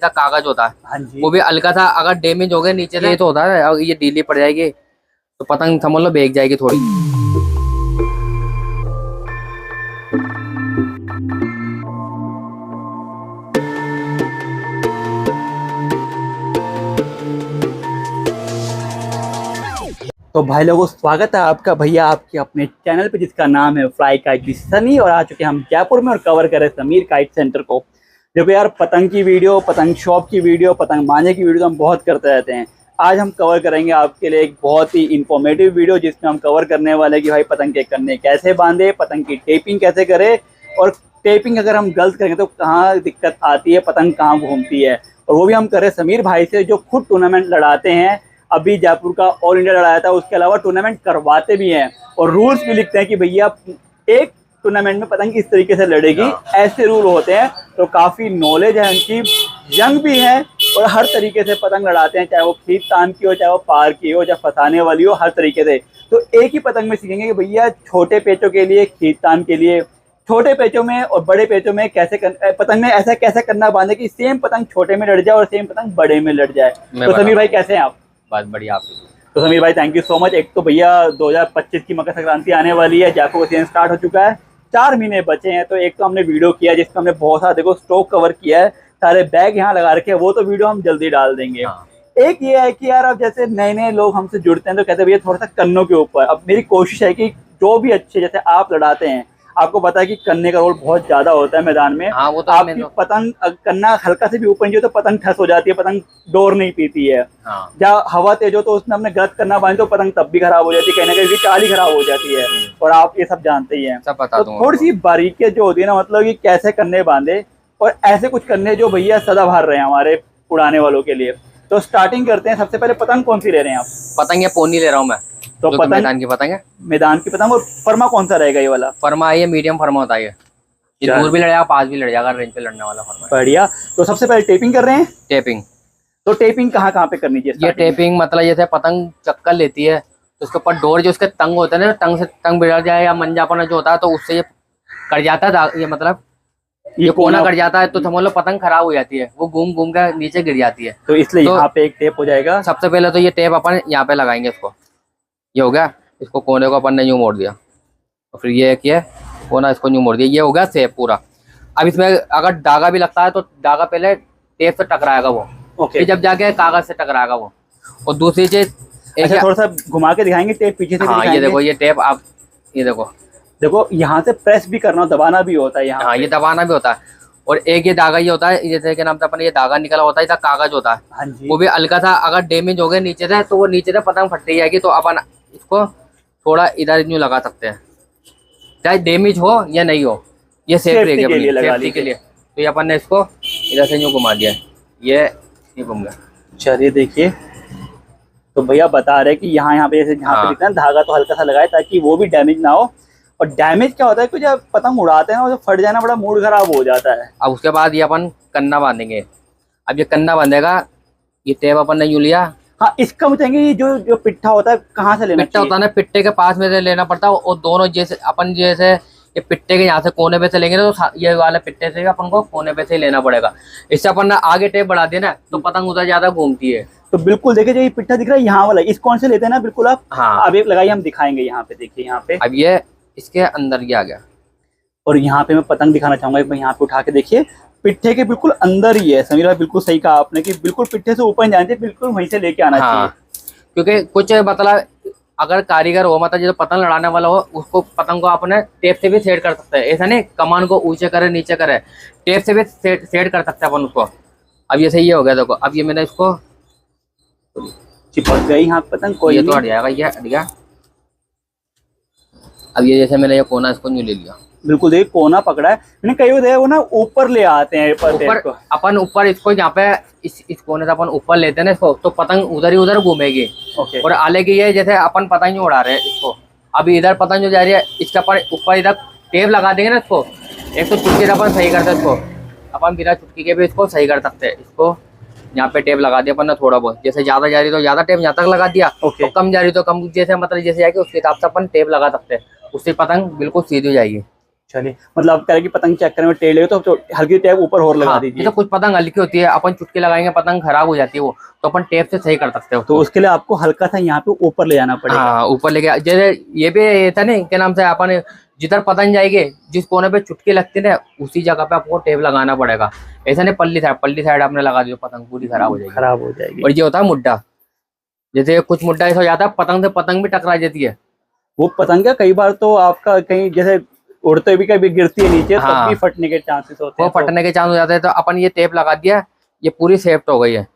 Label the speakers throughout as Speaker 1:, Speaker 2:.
Speaker 1: का कागज होता है।
Speaker 2: हाँ जी।
Speaker 1: वो भी हल्का सा अगर डैमेज हो गया नीचे से तो होता है, और ये ढीली पड़ जाएगी तो पतंग समझ लो भीग जाएगी थोड़ी।
Speaker 2: तो भाई लोगों, स्वागत है आपका भैया आपके अपने चैनल पे जिसका नाम है फ्लाई काइट विद सनी। और आ चुके हैं हम जयपुर में और कवर करें समीर काइट सेंटर को। देखो यार, पतंग की वीडियो, पतंग शॉप की वीडियो, पतंग मारने की वीडियो तो हम बहुत करते रहते हैं। आज हम कवर करेंगे आपके लिए एक बहुत ही इंफॉर्मेटिव वीडियो, जिसमें हम कवर करने वाले कि भाई पतंग के कन्ने कैसे बांधे, पतंग की टेपिंग कैसे करे, और टेपिंग अगर हम गलत करेंगे तो कहाँ दिक्कत आती है, पतंग कहाँ घूमती है। और वो भी हम करें समीर भाई से, जो खुद टूर्नामेंट लड़ाते हैं। अभी जयपुर का ऑल इंडिया लड़ाया था, उसके अलावा टूर्नामेंट करवाते भी हैं और रूल्स भी लिखते हैं कि भैया एक टूर्नामेंट में पतंग इस तरीके से लड़ेगी, ऐसे रूल होते हैं। तो काफ़ी नॉलेज है उनकी, यंग भी है और हर तरीके से पतंग लड़ाते हैं, चाहे वो खींच तान की हो, चाहे वो पार की हो, चाहे फंसाने वाली हो, हर तरीके से। तो एक ही पतंग में सीखेंगे कि भैया छोटे पेचों के लिए, खींच तान के लिए, छोटे पेचों में और बड़े पेचों में पतंग में ऐसा कैसे करना बांधे कि सेम पतंग छोटे में लड़ जाए और सेम पतंग बड़े में लड़ जाए। तो समीर भाई कैसे हैं आप?
Speaker 1: बात बढ़िया आप।
Speaker 2: तो समीर भाई थैंक यू सो मच। एक तो भैया 2025 की मकर संक्रांति आने वाली है, जयपुर का सीजन स्टार्ट हो चुका है, 4 महीने बचे हैं। तो एक तो हमने वीडियो किया जिसमें हमने बहुत सारा देखो स्टॉक कवर किया है, सारे बैग यहाँ लगा रखे हैं, वो तो वीडियो हम जल्दी डाल देंगे। एक ये है कि यार अब जैसे नए नए लोग हमसे जुड़ते हैं तो कहते हैं भैया थोड़ा सा कन्नों के ऊपर। अब मेरी कोशिश है कि जो भी अच्छे, जैसे आप लड़ाते हैं, आपको पता है कि कन्ने का रोल बहुत ज्यादा होता है मैदान में।
Speaker 1: हाँ, वो तो
Speaker 2: आपकी पतंग कन्ना हल्का से भी ऊपर नहीं हो तो पतंग ठस हो जाती है, पतंग डोर नहीं पीती है।
Speaker 1: हाँ।
Speaker 2: जहाँ हवा तेज हो तो उसमें हमने गलत करना बांधी तो पतंग तब भी खराब हो जाती है, कहीं ना कहीं चाल ही खराब हो जाती है। और आप ये सब जानते ही हैं।
Speaker 1: सब बता
Speaker 2: तो
Speaker 1: दूंगा।
Speaker 2: थोड़ी सी बारीकियां जो होती है ना, मतलब कि कैसे करने बांधे, और ऐसे कुछ करने जो भैया सदाबहार रहे हैं हमारे उड़ाने वालों के लिए। तो स्टार्टिंग करते हैं। सबसे पहले पतंग कौन सी ले रहे हैं आप?
Speaker 1: पतंग ये पोनी ले रहा हूँ मैं।
Speaker 2: तो
Speaker 1: जो
Speaker 2: पतंग
Speaker 1: मैदान की पतंग है,
Speaker 2: मैदान की पतंग। और फरमा कौन सा रहेगा ये वाला?
Speaker 1: फरमा ये मीडियम फरमा होता है। ये दूर भी लड़ जाएगा, पास भी लड़ जाएगा, रेंज पे लड़ने वाला फरमा है।
Speaker 2: बढ़िया। तो सबसे पहले टेपिंग कर रहे हैं।
Speaker 1: टेपिंग,
Speaker 2: तो टेपिंग कहाँ कहाँ पे करनी चाहिए?
Speaker 1: ये टेपिंग मतलब जैसे पतंग चक्कर लेती है तो उसके ऊपर डोर जो उसके तंग होते हैं ना, तंग से तंग बिगड़ जाए या मंजापना जो होता है तो उससे ये कट जाता है। ये मतलब ये कोना कट जाता है तो समझ लो पतंग खराब हो जाती है, वो घूम घूम कर नीचे गिर जाती है।
Speaker 2: तो इसलिए यहाँ पे एक टेप हो जाएगा।
Speaker 1: सबसे पहले तो ये टेप अपन यहाँ पे लगाएंगे इसको। ये हो गया, इसको कोने को अपन ने यूं मोड़ दिया और फिर ये किया कोना, इसको यूं मोड़ दिया। ये हो गया सेप पूरा। अब इसमें अगर धागा भी लगता है तो धागा पहले टेप से टकराएगा वो, फिर जब जाके कागज से टकराएगा वो। और दूसरी चीज
Speaker 2: अच्छा, थोड़ा सा घुमा के दिखाएंगे टेप पीछे से।
Speaker 1: हाँ, ये देखो ये टेप, आप ये देखो
Speaker 2: यहाँ से प्रेस भी करना, दबाना भी होता है यहाँ।
Speaker 1: हाँ, ये दबाना भी होता है। और एक ये धागा ये होता है, जैसे कि नाम से अपन ये धागा निकला होता है, इसका कागज होता है।
Speaker 2: हाँ जी।
Speaker 1: वो भी हल्का सा अगर डैमेज हो गया नीचे से तो वो नीचे से पतंग फट जाएगी, तो अपन इसको थोड़ा इधर यूं लगा सकते हैं, चाहे डैमेज हो या नहीं हो, ये सेफ्टी के लिए। तो ये अपन ने इसको इधर से यूं घुमा दिया, ये घूम गया।
Speaker 2: चलिए देखिए, तो भैया बता रहे कि यहाँ पे जैसे जहाँ पे दिखता है धागा तो हल्का सा लगाए ताकि वो भी डैमेज ना हो। और डैमेज क्या होता है कि जब पतंग उड़ाते हैं ना, तो फट जाना, बड़ा मूड खराब हो जाता है।
Speaker 1: अब उसके बाद ये अपन कन्ना बांधेंगे। अब ये कन्ना बांधेगा, ये टेप अपन ने यूं लिया।
Speaker 2: हाँ, इसका बताएंगे ये जो पिट्ठा होता है कहाँ से लेना?
Speaker 1: पिट्ठा होता है ना, पिट्ठे के पास में से लेना पड़ता है। और दोनों जैसे अपन जैसे ये पिट्ठे के यहाँ से कोने पे से लेंगे तो ये वाले पिट्ठे से अपन को कोने पे से लेना पड़ेगा। इससे अपन ने आगे टेप बढ़ा दिया ना तो पतंग उधर ज्यादा घूमती है।
Speaker 2: तो बिल्कुल देखिए, जो ये पिट्ठा दिख रहा है यहाँ वाला, इस कौन से लेते हैं ना बिल्कुल आप।
Speaker 1: हाँ,
Speaker 2: अब एक लगाइए, हम दिखाएंगे यहाँ पे। देखिए यहाँ पे
Speaker 1: अब ये इसके अंदर ये आ गया।
Speaker 2: और यहाँ पे मैं पतंग दिखाना चाहूंगा, एक बार यहाँ पे उठा के देखिए, पिट्ठे के बिल्कुल अंदर ही है। समीर भाई बिल्कुल सही कहा आपने कि बिल्कुल पिट्ठे से ऊपर जाने चाहिए, बिल्कुल वहीं से लेके आना चाहिए।
Speaker 1: क्योंकि कुछ मतलब अगर कारीगर हो, मतलब जो पतंग लड़ाने वाला हो, उसको पतंग को अपने टेप से भी सेट कर सकते हैं। ऐसा नहीं कमान को ऊंचे करे नीचे करे, टेप से भी सेट कर सकते हैं अपन उसको। अब ये सही हो गया देखो। अब ये मैंने इसको
Speaker 2: चिपक गई यहाँ पतंग, कोई
Speaker 1: ये तो हट जाएगा, ये हट गया। अब ये जैसे मैंने ये कोना इसको यूं ले लिया,
Speaker 2: बिल्कुल देखिए कोना पकड़ा है मैंने। कई होते हैं वो ना ऊपर ले आते हैं
Speaker 1: ऊपर, अपन ऊपर इसको यहाँ पे इस कोने से अपन ऊपर लेते हैं ना इसको, तो पतंग उधर ही उधर घूमेगी। और आले की ये जैसे अपन पतंग उड़ा रहे हैं इसको, अभी इधर पतंग जो जा रही है इसके ऊपर इधर टेप लगा देंगे ना इसको, एक तो चुटकी से अपन सही करते हैं इसको, अपन बिना चुटकी के भी इसको सही कर सकते हैं। इसको यहाँ पे टेप लगा दिया अपन ने थोड़ा बहुत, जैसे ज्यादा जा रही तो ज्यादा टेप यहाँ तक लगा दिया, तो कम जा रही तो कम, जैसे मतलब जैसे जाएगी उसके हिसाब से अपन टेप लगा सकते हैं, उससे पतंग बिल्कुल सीधी हो जाएगी।
Speaker 2: चलिए, मतलब आप कह रहे हैं कि पतंग चेक करने में टेढ़ी लगे तो हल्की टेप ऊपर और लगा
Speaker 1: हाँ,
Speaker 2: दीजिए।
Speaker 1: तो कुछ पतंग हल्की होती है, अपन चुटकी लगाएंगे पतंग खराब हो जाती है वो, तो अपन टेप से सही कर सकते हो
Speaker 2: तो उसके लिए आपको हल्का सा यहाँ पे ऊपर ले जाना पड़ेगा।
Speaker 1: हाँ, ऊपर लेके जैसे ये भी ये था नहीं क्या नाम से, अपन जिधर पतंग जाएगी जिस कोने पे चुटकी लगती है ना उसी जगह पे आपको टेप लगाना पड़ेगा। ऐसा नहीं पल्ली साइड आपने लगा दिया पतंग पूरी खराब हो जाएगी।
Speaker 2: खराब हो जाएगी।
Speaker 1: और ये होता है मुड्डा, जैसे कुछ मुड्डा ऐसा हो जाता है पतंग से पतंग भी टकरा जाती है।
Speaker 2: वो पतंग क्या कई बार तो आपका कहीं जैसे उड़ते भी कभी गिरती है नीचे, तब
Speaker 1: हाँ,
Speaker 2: भी फटने के चांसेस होते
Speaker 1: वो
Speaker 2: हैं।
Speaker 1: फटने के चांस हो जाते हैं। तो अपन ये टेप लगा दिया, ये पूरी सेफ्ट हो गई है।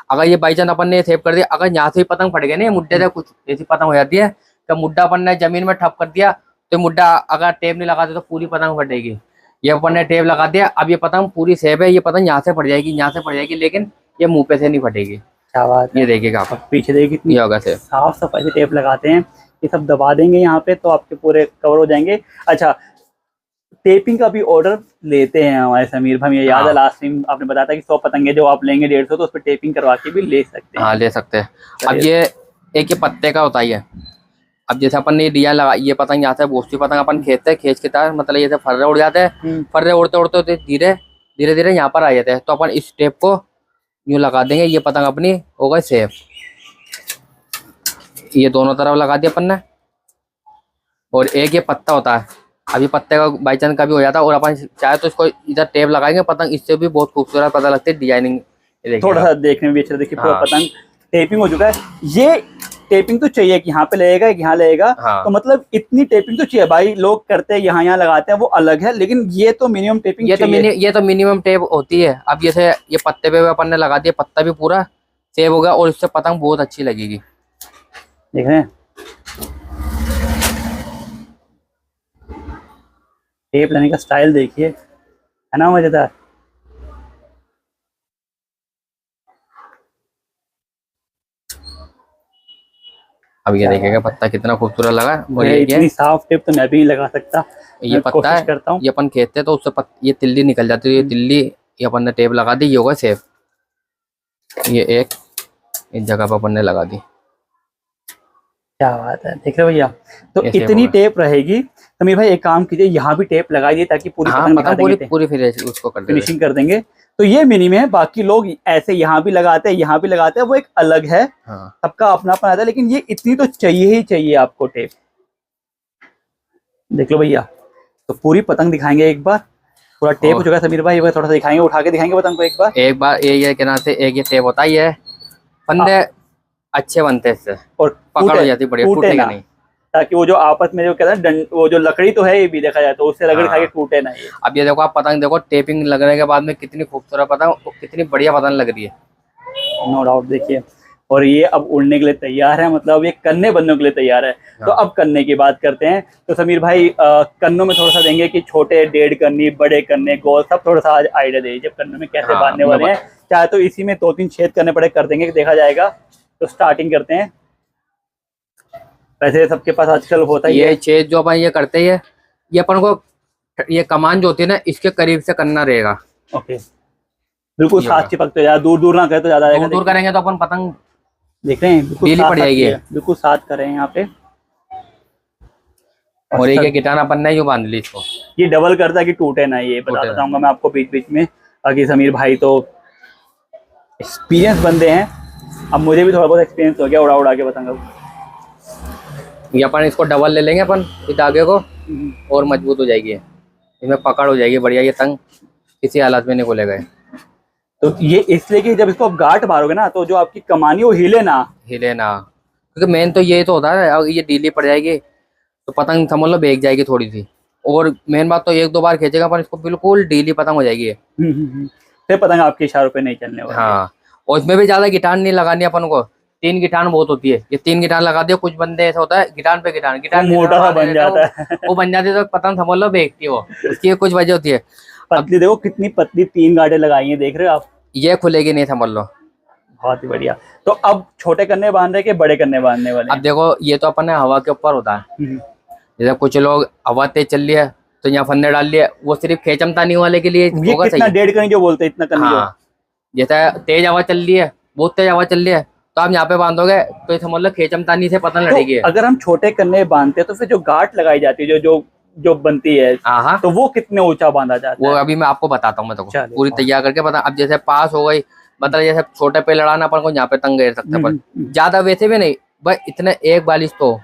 Speaker 1: अगर ये बाई चांस अपन ने सेफ कर दिया, अगर यहाँ से ही पतंग फट गया ना मुड्डे से कुछ ऐसी पतंग हो जाती है, तो मुड्डा अपन ने जमीन में ठप कर दिया, तो मुड्डा अगर टेप नहीं लगाते तो पूरी पतंग फटेगी। ये अपन ने टेप लगा दिया, अब ये पतंग पूरी सेफ है, ये पतंग यहाँ से फट जाएगी, यहाँ से फट जाएगी, लेकिन ये मुंह पे से नहीं फटेगी।
Speaker 2: क्या बात है।
Speaker 1: ये देखिएगा आप
Speaker 2: पीछे देखिए कितनी
Speaker 1: ये होगा सेफ।
Speaker 2: साफ सफाई से टेप लगाते हैं। ये सब दबा देंगे यहाँ पे तो आपके पूरे कवर हो जाएंगे। अच्छा, टेपिंग का भी ऑर्डर लेते हैं हमारे समीर भाई, मुझे याद है लास्ट टाइम आपने बताया था कि 100 पतंगे जो आप लेंगे 150, तो उस पर टेपिंग करवा के भी ले सकते हैं।
Speaker 1: हाँ, ले सकते हैं। अब ये एक ये पत्ते का होता ही है। अब जैसे अपन ने डिजाइन लगा, ये पतंग यहाँ से बोझती पतंग अपन खींचते हैं, खींच के तार मतलब ये फर्रे उड़ जाते हैं, फर्रे उड़ते उड़ते धीरे धीरे धीरे यहाँ पर आ जाते हैं। तो अपन इस टेप को यूं लगा देंगे, ये पतंग अपनी हो गई सेफ। ये दोनों तरफ लगा दिया अपन ने। और एक ये पत्ता होता है, अभी पत्ते का बाई चांस कभी हो जाता है और अपन चाहे तो इसको इधर टेप लगाएंगे, पतंग इससे भी बहुत खूबसूरत पता लगती है डिजाइनिंग।
Speaker 2: थोड़ा सा देखने में भी अच्छा, देखिए पूरा
Speaker 1: हाँ।
Speaker 2: पतंग टेपिंग हो चुका है। ये टेपिंग तो चाहिए कि यहाँ पे लगेगा यहाँ लगेगा।
Speaker 1: हाँ।
Speaker 2: तो मतलब इतनी टेपिंग तो चाहिए भाई, लोग करते हैं यहाँ लगाते हैं वो अलग है, लेकिन ये तो मिनिमम टेपिंग
Speaker 1: ये तो मिनिमम टेप होती है। अब जैसे ये पत्ते पे अपन ने लगा दिया, पत्ता भी पूरा सेव होगा और इससे पतंग बहुत अच्छी लगेगी।
Speaker 2: देख रहे हैं टेप लगाने का स्टाइल देखिए, है ना मजेदार।
Speaker 1: अब ये देखिएगा पत्ता कितना खूबसूरत लगा। और ये
Speaker 2: इतनी साफ टेप तो मैं भी नहीं लगा सकता।
Speaker 1: ये पत्ता है,
Speaker 2: करता हूँ।
Speaker 1: ये अपन खेलते तो उससे ये तिल्ली निकल जाती है। ये तिल्ली ये अपन ने टेप लगा दी, ये होगा सेफ। ये एक इस जगह पर अपन ने लगा दी।
Speaker 2: क्या बात है, देख रहे हो भैया। तो
Speaker 1: ऐसे
Speaker 2: इतनी
Speaker 1: होगा।
Speaker 2: टेप रहेगी। समीर भाई एक काम कीजिए, यहाँ भी टेप लगाइए ताकि पूरी
Speaker 1: हाँ,
Speaker 2: पतंग
Speaker 1: पतंग
Speaker 2: दिखा देंगे,
Speaker 1: पूरी उसको कर देंगे,
Speaker 2: फिनिशिंग कर देंगे। तो ये मिनिमम है, बाकी लोग ऐसे यहाँ भी लगाते हैं यहाँ भी लगाते हैं, वो एक अलग है।
Speaker 1: हाँ।
Speaker 2: सबका अपना अपना आता है, लेकिन ये इतनी तो चाहिए ही चाहिए आपको टेप। देख लो भैया, तो पूरी पतंग दिखाएंगे एक बार। पूरा टेप हो चुका है समीर भाई, एक बार थोड़ा सा दिखाएंगे, उठा के दिखाएंगे पतंग को एक बार।
Speaker 1: ये क्या नाम से एक ये टेप होता ही है, फंदे अच्छे बनते हैं इससे
Speaker 2: और
Speaker 1: पकड़ हो जाती है बढ़िया, टूटेगा नहीं।
Speaker 2: ताकि वो जो आपस में जो कहते हैं वो जो लकड़ी तो है ये भी देखा जाए तो उससे रगड़ खा के टूटे ना ये।
Speaker 1: अब ये देखो आप पतंग देखो टेपिंग लगने के बाद में कितनी खूबसूरत पतंग, कितनी बढ़िया पतंग लग रही है।
Speaker 2: No doubt. देखिए, और ये अब उड़ने के लिए तैयार है, मतलब ये कन्ने बनने के लिए तैयार है। तो अब कन्ने की बात करते हैं। तो समीर भाई कन्नों में थोड़ा सा देंगे कि छोटे 1.5 कन्नी, बड़े कन्ने, गोल, सब थोड़ा सा आज आइडिया दीजिए जब कन्नों में कैसे बांधने वाले हैं। चाहे तो इसी में 2-3 छेद करने पड़े, कर देंगे, देखा जाएगा। तो स्टार्टिंग करते हैं। वैसे सबके पास आजकल होता ही
Speaker 1: ये छेद जो अपन ये करते हैं, ये अपन को ये कमान जो होती है ना इसके करीब से करना रहेगा।
Speaker 2: ओके, बिल्कुल साथ चिपकते, ज्यादा दूर दूर ना करे तो ज्यादा
Speaker 1: दूर दूर करेंगे तो अपन पतंग
Speaker 2: देख रहे हैं बिल्कुल
Speaker 1: ढीली पड़ जाएगी,
Speaker 2: बिल्कुल साथ कर रहे हैं यहाँ पे।
Speaker 1: और एक गिटार अपन ने यूं बांध ली इसको,
Speaker 2: ये डबल करता है कि टूटे ना, ये बताता चाहूंगा मैं आपको बीच बीच में। बाकी समीर भाई तो एक्सपीरियंस बंदे हैं, अब मुझे भी थोड़ा बहुत एक्सपीरियंस हो गया उड़ा उड़ा के पतंग।
Speaker 1: ये अपन इसको डबल ले लेंगे अपन इस धागे को, और मजबूत हो जाएगी, इसमें पकड़ हो जाएगी बढ़िया, ये तंग किसी हालत में नहीं खोलेगा।
Speaker 2: तो ये इसलिए कि जब इसको आप गांठ मारोगे ना तो जो आपकी कमानी वो हिले ना,
Speaker 1: क्योंकि मेन तो ये तो होता है, अगर ये ढीली पड़ जाएगी तो पतंग समझ लो बेग जाएगी थोड़ी सी। और मेन बात तो 1-2 बार खींचेगा अपन इसको बिल्कुल ढीली पतंग हो जाएगी।
Speaker 2: फिर पतंग आपके इशारों पे नहीं चलने वाली।
Speaker 1: हाँ, और इसमें भी ज्यादा गिटार नहीं लगानी अपन को, 3 गिटार बहुत होती है। ये 3 गिटार लगा दिया, कुछ बंदे ऐसा होता है गिटार पे गिटार
Speaker 2: मोटा सा बन जाता है,
Speaker 1: वो बन जाती है तो पतंग समझ लो बेगती है वो, उसकी कुछ वजह होती है।
Speaker 2: पतली देखो कितनी पतली 3 गांठें लगाई हैं, देख रहे हो आप,
Speaker 1: ये खुलेगी नहीं समझ लो।
Speaker 2: बहुत ही बढ़िया। तो अब छोटे करने बांध रहे कि बड़े करने बांधने वाले?
Speaker 1: अब देखो ये तो अपन हवा के ऊपर होता है, जैसे कुछ लोग हवा तेज चल रही है तो यहाँ फंदे डाल लिए, वो सिर्फ खेचमतानी वाले के लिए
Speaker 2: ये
Speaker 1: होगा।
Speaker 2: कितना 1.5 करनी जो बोलते हैं इतना करनी।
Speaker 1: हाँ, जैसे तेज हवा चल रही है, बहुत तेज हवा चल रही है, तो आप यहाँ पे बांधोगे तो समझ लो खेचमतानी से पतंग लड़ेगी।
Speaker 2: अगर हम छोटे करने बांधते हैं तो फिर जो गांठ लगाई जाती है, जो जो बनती है,
Speaker 1: हाँ,
Speaker 2: तो वो कितने ऊंचा बांधा जाता
Speaker 1: वो
Speaker 2: है?
Speaker 1: अभी मैं आपको बताता हूँ, मैं तो
Speaker 2: चलिए,
Speaker 1: पूरी तैयार करके बता। अब जैसे पास हो गई, मतलब जैसे छोटे पे लड़ाना अपन को यहाँ पे तंग घेर सकते हैं, पर ज्यादा वैसे भी नहीं, बस इतने 1 42 तो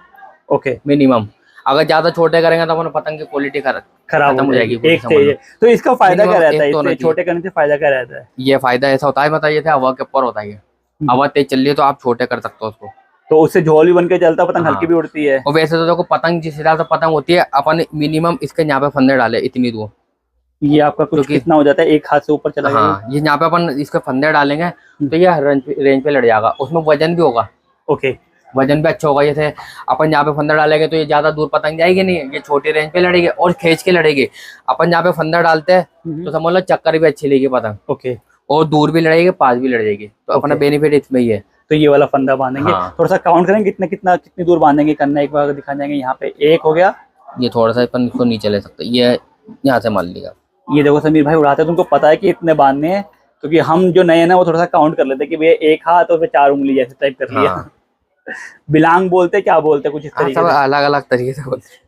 Speaker 2: ओके,
Speaker 1: मिनिमम। अगर ज्यादा छोटे करेंगे तो अपन पतंग की क्वालिटी
Speaker 2: खराब
Speaker 1: खत्म हो जाएगी पूरी,
Speaker 2: एक
Speaker 1: समझ लो।
Speaker 2: तेज। तो इसका फायदा क्या
Speaker 1: मिनिमम
Speaker 2: रहता है?
Speaker 1: एक तो होना
Speaker 2: इससे
Speaker 1: चाहिए।
Speaker 2: छोटे करने से फायदा क्या रहता है?
Speaker 1: ये फायदा ऐसा होता है, मतलब ये हवा के ऊपर होता है, ये हवा तेज चल रही है तो आप छोटे कर सकते हो उसको।
Speaker 2: तो उससे झोल भी बन के चलता, पतंग हल्की
Speaker 1: हाँ।
Speaker 2: भी उड़ती है।
Speaker 1: और वैसे तो देखो पतंग जिस हिसाब से पतंग होती है, अपन मिनिमम इसके यहाँ पे फंदे डाले इतनी दूर,
Speaker 2: ये आपका कुछ
Speaker 1: क्योंकि
Speaker 2: कितना हो जाता है, एक हाथ से ऊपर चला गया?
Speaker 1: हाँ, ये यहाँ पे अपन इसके फंदे डालेंगे तो ये रेंज पे लड़ जाएगा, उसमें वजन भी होगा।
Speaker 2: ओके,
Speaker 1: वजन भी अच्छा होगा। जैसे अपन यहाँ पे फंदा डालेंगे तो ये ज्यादा दूर पतंग जाएगी नहीं, ये छोटी रेंज पे लड़ेगी और खींच के लड़ेगी। अपन यहाँ पे फंदा डालते हैं तो समझ लो चक्कर भी अच्छी लेगी पतंग,
Speaker 2: ओके,
Speaker 1: और दूर भी लड़ेगी, पास भी लड़ जाएगी, तो अपना बेनिफिट इसमें ही है।
Speaker 2: तो ये वाला फंदा बांधेंगे।
Speaker 1: हाँ।
Speaker 2: थोड़ा सा काउंट करेंगे कितनी दूर बांधेंगे, करना एक बार दिखा जाएंगे। यहाँ पे एक हो गया,
Speaker 1: ये थोड़ा सा अपन इसको नीचे ले सकते हैं, ये यहाँ से मान लिया।
Speaker 2: ये देखो समीर भाई उड़ाते हैं, तुमको पता है कि इतने बांधने हैं, क्योंकि हम जो नए हैं ना वो थोड़ा सा काउंट कर लेते हैं कि भैया एक हाथ और फिर 4 उंगली जैसे टाइप कर लिया।
Speaker 1: हाँ।
Speaker 2: बिलांग बोलते क्या बोलते कुछ इस
Speaker 1: हाँ,
Speaker 2: तरीके
Speaker 1: सब
Speaker 2: से।
Speaker 1: अलग अलग तरीके से बोलते हैं।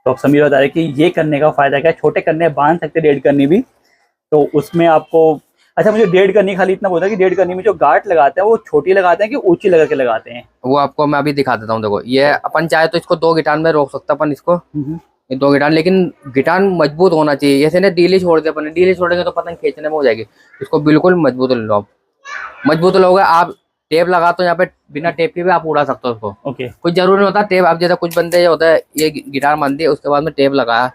Speaker 2: तो अब समीर बता रहे कि ये करने का फायदा क्या है, छोटे करने बांध सकते, डेढ़ करनी भी, तो उसमें आपको। अच्छा, मुझे डेढ़ करनी खाली इतना बोलता है कि डेढ़ करनी में जो गांठ लगाते हैं वो छोटी लगाते हैं कि ऊंची लगा के लगाते हैं?
Speaker 1: वो आपको मैं अभी दिखा देता हूँ। देखो ये अपन चाहे तो इसको 2 गिटार में रोक सकते अपन इसको, ये 2 गिटार, लेकिन गिटार मजबूत होना चाहिए। जैसे ना डीली छोड़ दे अपन, डीली छोड़ेंगे तो पतंग खींचने में हो जाएगी। इसको बिल्कुल मजबूत लो आप, मजबूत लोगे आप। टेप लगा तो यहाँ पे बिना टेप के भी आप उड़ा सकते हो उसको।
Speaker 2: ओके,
Speaker 1: कुछ जरूरी नहीं होता टेप। आप जैसे कुछ बंदे जो होता है ये गिटार बांध दिए उसके बाद में टेप लगाया,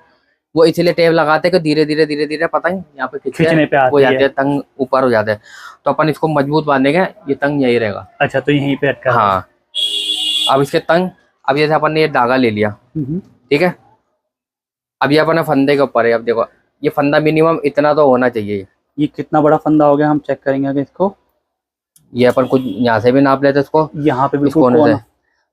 Speaker 1: वो इसलिए टेप लगाते हैं कि धीरे धीरे धीरे धीरे पतंग यहाँ पे
Speaker 2: खींचने पे
Speaker 1: हो
Speaker 2: आती
Speaker 1: जाते
Speaker 2: है।
Speaker 1: हैं, तंग ऊपर हो जाते हैं। तो अपन इसको मजबूत बांधेंगे, ये तंग यही रहेगा।
Speaker 2: अच्छा, तो यहीं पे अटका है।
Speaker 1: हाँ, अब इसके तंग, अब जैसे अपन ने ये धागा ले लिया, ठीक है, अब ये अपने फंदे के ऊपर है। अब देखो ये फंदा मिनिमम इतना तो होना चाहिए।
Speaker 2: ये कितना बड़ा फंदा हो गया, हम चेक करेंगे आगे इसको।
Speaker 1: ये अपन कुछ यहाँ से भी नाप लेते इसको,
Speaker 2: यहाँ पे बिल्कुल
Speaker 1: कोने से,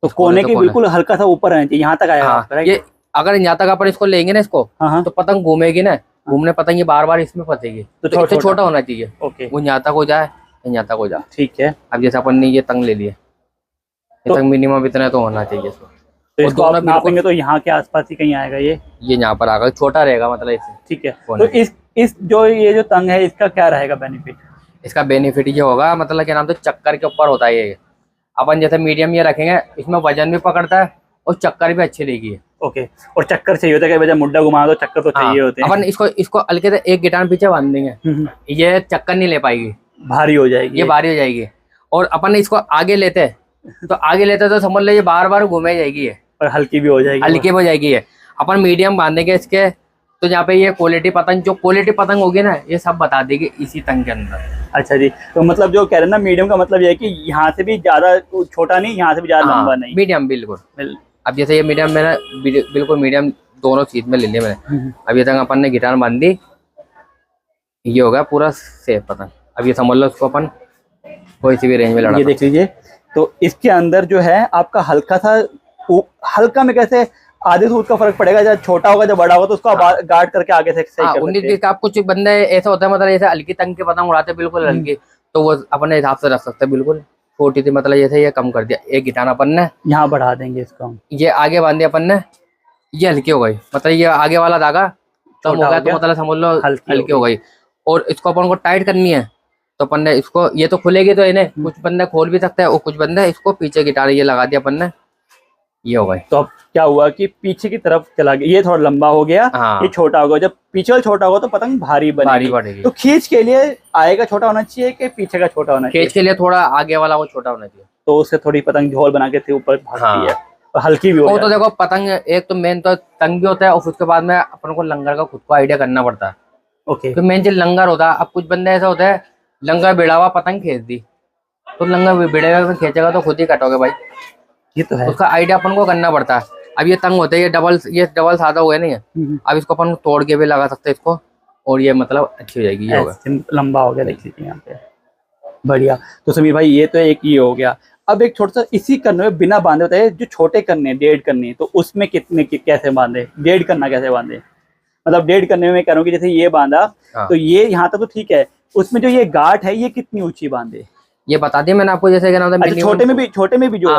Speaker 2: तो कोने के बिल्कुल हल्का सा ऊपर रहना चाहिए, यहाँ तक आएगा
Speaker 1: हाँ,
Speaker 2: आपका, राइट?
Speaker 1: ये अगर यहाँ तक अपन इसको लेंगे ना इसको,
Speaker 2: हाँ,
Speaker 1: तो पतंग घूमेगी ना, घूमने पतंग ये बार बार इसमें फंसेगी, तो इससे छोटा होना चाहिए।
Speaker 2: ओके,
Speaker 1: वो यहाँ तक हो जाए, यहाँ तक हो जाए,
Speaker 2: ठीक है।
Speaker 1: अब जैसे अपन ने ये तंग ले लिए, ये तंग मिनिमम इतना तो होना चाहिए इसको।
Speaker 2: तो इसको आप नापेंगे तो यहाँ के आसपास ही कहीं आएगा ये
Speaker 1: यहाँ पर आएगा, छोटा रहेगा मतलब इससे।
Speaker 2: ठीक है। तो इस जो ये जो तंग है इसका क्या रहेगा बेनिफिट?
Speaker 1: इसका बेनिफिट ये होगा, मतलब क्या नाम, तो चक्कर के ऊपर होता है ये। अपन जैसे मीडियम ये रखेंगे, इसमें वजन भी पकड़ता है और चक्कर भी अच्छी देगी।
Speaker 2: ओके, और चक्कर चाहिए होता है, कई वजह मुड्डा घुमा दो चक्कर तो चाहिए होते हैं।
Speaker 1: अपन इसको हल्के से एक गिटार पीछे बांध देंगे, ये चक्कर नहीं ले पाएगी,
Speaker 2: भारी हो जाएगी,
Speaker 1: ये भारी हो जाएगी। और अपन इसको आगे लेते तो समझ लो ये बार बार घूमे जाएगी ये,
Speaker 2: और हल्की भी हो जाएगी,
Speaker 1: हल्की हो जाएगी ये। अपन मीडियम बांधेंगे इसके, तो यहाँ पे ये क्वालिटी पतंग, जो क्वालिटी पतंग होगी ना, ये सब बता देगी इसी तंग के अंदर।
Speaker 2: अच्छा जी, तो मतलब जो कह रहे हैं ना मीडियम का मतलब ये है कि यहाँ से भी ज्यादा छोटा नहीं, यहाँ से भी ज्यादा लंबा नहीं,
Speaker 1: मीडियम बिल्कुल। अब जैसे ये मीडियम मैंने बिल्कुल मीडियम दोनों चीज में ले लिया मैंने। अब ये तक अपन ने गिटार बांध दी, ये होगा पूरा सेफ पतंग। अब ये समझ लो इसको अपन कोई सी भी रेंज में लड़ा।
Speaker 2: ये देख लीजिए, तो इसके अंदर जो है आपका हल्का सा, हल्का में कैसे आधे सूट का फर्क पड़ेगा, जब छोटा होगा जब बड़ा होगा तो उसको आप गार्ड करके आगे से सही कर सकते हैं।
Speaker 1: आप कुछ बंदे ऐसा होता है, मतलब जैसे हल्की तंग के पतंग उड़ाते बिल्कुल हल्की, तो वो अपने हिसाब से रख सकते हैं बिल्कुल छोटी थी, मतलब जैसे ये कम कर दिया एक गिटार अपन ने,
Speaker 2: यहाँ बढ़ा देंगे इसको हम,
Speaker 1: ये आगे बांध दिया अपन ने, ये हल्की हो गई, मतलब ये आगे वाला धागा कम हो गया तो मतलब समझ लो हल्की हो गई। और इसको अपन को टाइट करनी है तो अपन ने इसको, ये तो खुलेगी तो इन्हें कुछ बंदे खोल भी सकते हैं, और कुछ बंदे इसको पीछे गिटार ये लगा दिया अपन ने, ये हो गई।
Speaker 2: तो अब क्या हुआ कि पीछे की तरफ चला गया, ये थोड़ा लंबा हो गया, ये छोटा होगा। जब पीछे वाला छोटा होगा तो पतंग भारी बनेगी। तो खींच के लिए आएगा छोटा होना चाहिए कि पीछे का छोटा होना चाहिए?
Speaker 1: खींच के लिए थोड़ा आगे वाला वो छोटा होना चाहिए,
Speaker 2: तो उससे थोड़ी पतंग झोल बना के ऊपर भागती है और हल्की भी हो जाती है।
Speaker 1: तो देखो पतंग एक तो मेन तो तंग भी होता है, और उसके बाद में अपन को लंगर का खुद को आइडिया करना पड़ता है।
Speaker 2: ओके,
Speaker 1: तो मेन चीज लंगर होता है। अब कुछ बंदे ऐसा होता है लंगर बिड़ा हुआ पतंग खींच दी, तो लंगर बिड़ेगा खींचेगा तो खुद ही कटोगे भाई,
Speaker 2: ये तो है।
Speaker 1: उसका आइडिया अपन को करना पड़ता है। अब ये तंग होते हैं, ये डबल सादा हुआ नहीं है, अब इसको अपन तोड़ के भी लगा सकते हैं इसको, और ये मतलब अच्छी हो जाएगी। ये होगा
Speaker 2: लंबा हो गया, देख लीजिए यहाँ पे, बढ़िया। तो समीर भाई ये तो एक ये हो गया। अब एक छोटा सा इसी करने में बिना बांधे होता है जो छोटे करने, डेढ़ करने, तो उसमें कितने कैसे बांधे, डेढ़ करना कैसे बांधे? मतलब डेढ़ करने में मैं कह रहा हूँ कि जैसे ये बांधा तो ये यहाँ तक तो ठीक है, उसमें जो ये गांठ है ये कितनी ऊंची बांधे?
Speaker 1: ये बता दिया मैंने आपको, जैसे क्या नाम था,
Speaker 2: छोटे में भी जो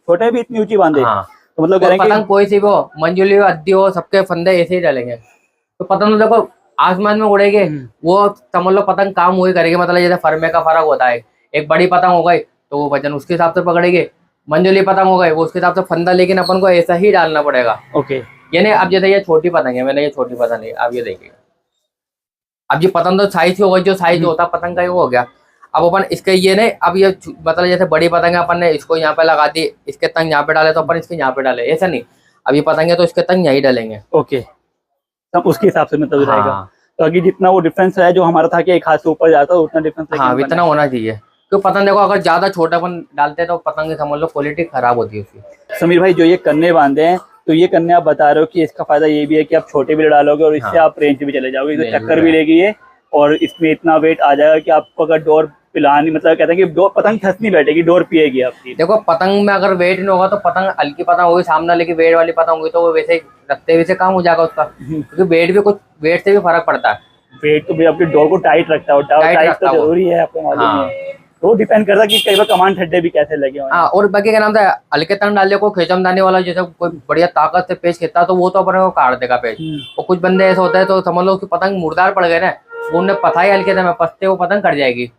Speaker 2: छोटे भी इतनी ऊंची बांधे।
Speaker 1: हाँ,
Speaker 2: तो मतलब
Speaker 1: और
Speaker 2: करेंगे
Speaker 1: पतंग कोई सी भी हो, मंजूली हो, अद्दी हो, सबके फंदे ऐसे ही डालेंगे। तो पतंग तो देखो आसमान में उड़ेगे, वो समझ लो पतंग काम वही करेगी। मतलब जैसे फरमे का फर्क होता है, एक बड़ी पतंग हो गई तो वो वजन उसके हिसाब से पकड़ेगी, मंजूली पतंग हो गई वो उसके हिसाब से फंदा, लेकिन अपन को ऐसा ही डालना पड़ेगा।
Speaker 2: ओके।
Speaker 1: ये नहीं, अब जैसे ये छोटी पतंग है, मैंने ये छोटी पतंग है, अब ये देखिए, अब ये पतंग तो साइज हो गई, जो साइज होता है पतंग का ही वो हो गया। अब अपन इसके ये नहीं, अब ये मतलब जैसे बड़ी पतंग है, अपन ने इसको यहाँ पे लगा दी, इसके तंग यहाँ पे डाले तो अपन इसके यहाँ पे डाले, ऐसा नहीं। अब ये पतंग है तो इसके तंग यहीं डालेंगे।
Speaker 2: ओके, तब उसके हिसाब से मतलब रहेगा।
Speaker 1: हाँ,
Speaker 2: तो अगर जितना वो डिफरेंस है जो हमारा था कि एक हाथ से ऊपर जाता है उतना डिफरेंस
Speaker 1: हाँ, इतना होना चाहिए। क्यों पतंग देखो, अगर ज्यादा छोटा अपन डालते हैं तो पतंग की समझ लो क्वालिटी खराब होती है उसकी।
Speaker 2: समीर भाई जो ये कन्ने बांधे हैं, तो ये कन्ने आप बता रहे हो कि इसका फायदा ये भी है कि आप छोटे भी डालोगे और इससे
Speaker 1: हाँ,
Speaker 2: आप रेंज भी चले जाओगे, तो
Speaker 1: रेंज
Speaker 2: टक्कर
Speaker 1: भी
Speaker 2: भी लेगी ये, और इसमें इतना वेट आ जाएगा कि आपको अगर डोर पिलानी, मतलब कहते हैं कि डोर पतंग खस नहीं बैठेगी, डोर पिएगी आपकी।
Speaker 1: देखो पतंग में अगर वेट नहीं होगा तो पतंग हल्की पतंग होगी सामने, लेकिन वेट वाली पतंग होगी तो वो वैसे रखते हुए से काम हो जाएगा उसका, क्योंकि वेट भी कुछ, वेट से भी फर्क पड़ता है।
Speaker 2: वेट तो भी आपकी डोर को टाइट रखता है, और टाइट
Speaker 1: रखता
Speaker 2: तो
Speaker 1: है वो।
Speaker 2: जरूरी है, आपको मालूम
Speaker 1: हाँ।
Speaker 2: है। तो डिपेंड करता है कि कई बार कमांड ठड्डे भी कैसे लगे हुए हैं।
Speaker 1: हाँ, और बाकी क्या नाम था, हल्के तंग डाल दिया, कोई खेचमदानी वाला जैसे कोई बढ़िया ताकत से पेच खींचता तो वो तो अपने को काट देगा पेच। और कुछ बंदे ऐसे होते हैं तो समझ लो कि पतंग मुर्दार पड़ गए ना, वो उन्हें पता ही हल्के में पसते वो पतंग कट जाएगी।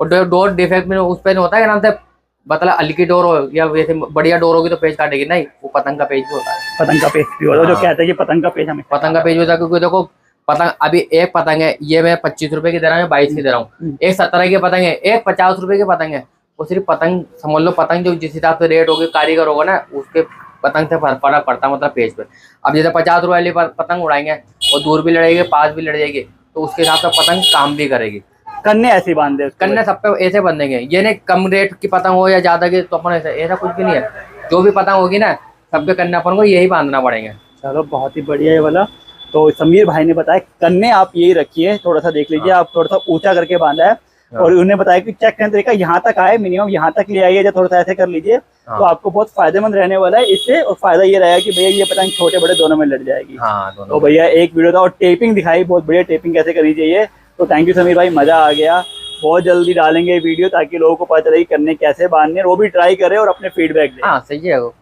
Speaker 1: और डोर डिफेक्ट में उस पे होता है क्या नाम से, मतलब हल्की डोर हो या वैसे बढ़िया डोर होगी तो पेच काटेगी, नहीं वो पतंग का पेच भी होता है।
Speaker 2: पतंग का पेच भी होता है, जो
Speaker 1: हाँ।
Speaker 2: कहते हैं कि पतंग का पेच हमें
Speaker 1: पतंग का पेच भी होता है, क्योंकि देखो पतंग अभी एक पतंग है, ये मैं 25 रुपए की दे रहा हूँ, 22 की दे रहा हूँ। एक 17 की पतंग है, एक 50 रुपए की पतंग है। वो सिर्फ पतंग समझ लो, पतंग जो जिस हिसाब से रेट होगी, कारीगर होगा ना उसके पतंग से फर्क पड़ता है, मतलब पेज पे। अब जैसे 50 रुपए वाली पतंग उड़ाएंगे और दूर भी लड़ेगी, पास भी लड़ जाएगी, तो उसके हिसाब से पतंग काम भी करेगी।
Speaker 2: कन्ने ऐसे बांधे
Speaker 1: कन्ने सब पे ऐसे बंधेंगे, ये नहीं कम रेट की पतंग हो या ज्यादा की तो अपन ऐसा कुछ भी नहीं है। जो भी पतंग होगी ना सबके कन्ने अपन को यही बांधना पड़ेंगे।
Speaker 2: चलो बहुत ही बढ़िया ये वाला। तो समीर भाई ने बताया कन्ने आप यही रखिए, थोड़ा सा देख लीजिए, आप थोड़ा सा ऊंचा करके बांधा है, और उन्हें बताया कि चेक करने तरीका यहाँ तक आए, मिनिमम यहाँ तक ले आइए, या थोड़ा सा ऐसे कर लीजिए, तो आपको बहुत फायदेमंद रहने वाला है इससे। और फायदा ये रहेगा कि भैया ये पतंग छोटे बड़े दोनों में लड़ जाएगी।
Speaker 1: हाँ,
Speaker 2: तो भैया एक वीडियो था और टेपिंग दिखाई, बहुत बढ़िया टेपिंग कैसे करनी चाहिए। तो थैंक यू समीर भाई, मजा आ गया। बहुत जल्दी डालेंगे वीडियो ताकि लोगों को पता चले कि कन्ने कैसे बांधने, वो भी ट्राई करें और अपने फीडबैक दें।
Speaker 1: हाँ, सही है वो।